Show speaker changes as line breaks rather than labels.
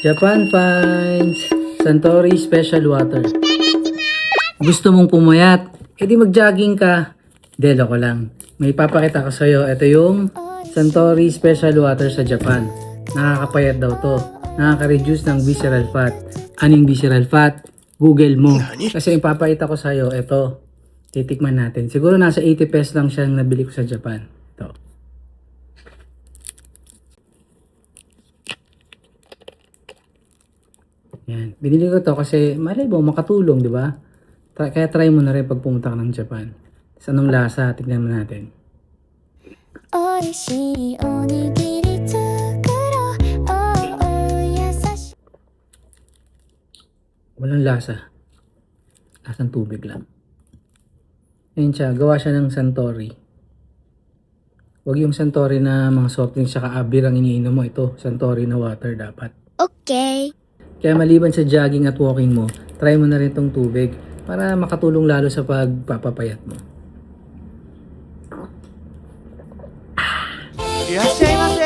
Japan finds Suntory Special Water. Gusto mong pumayat? E di mag-jogging ka. Delo ko lang. May papakita ko sa'yo. Ito yung Suntory Special Water sa Japan. Nakakapayat daw to. Nakaka-reduce ng visceral fat. Anong visceral fat? Google mo. Kasi ipapakita ko sa'yo. Ito. Titikman natin. Siguro nasa 80 pesos lang siyang nabili ko sa Japan. Ito. Yan. Binili ko to kasi malay mo makatulong, di ba? Kaya try mo na rin pag pumunta ka ng Japan. Sa anong lasa? Tignan mo natin. Walang lasa. Lasang tubig lang. Ayan siya. Gawa siya ng Suntory. Huwag yung Suntory na mga soft drinks saka abir ang iniinom mo. Ito, Suntory na water dapat.
Okay.
Kaya maliban sa jogging at walking mo, try mo na rin tong tubig para makatulong lalo sa pagpapapayat mo.
いらっしゃいませ。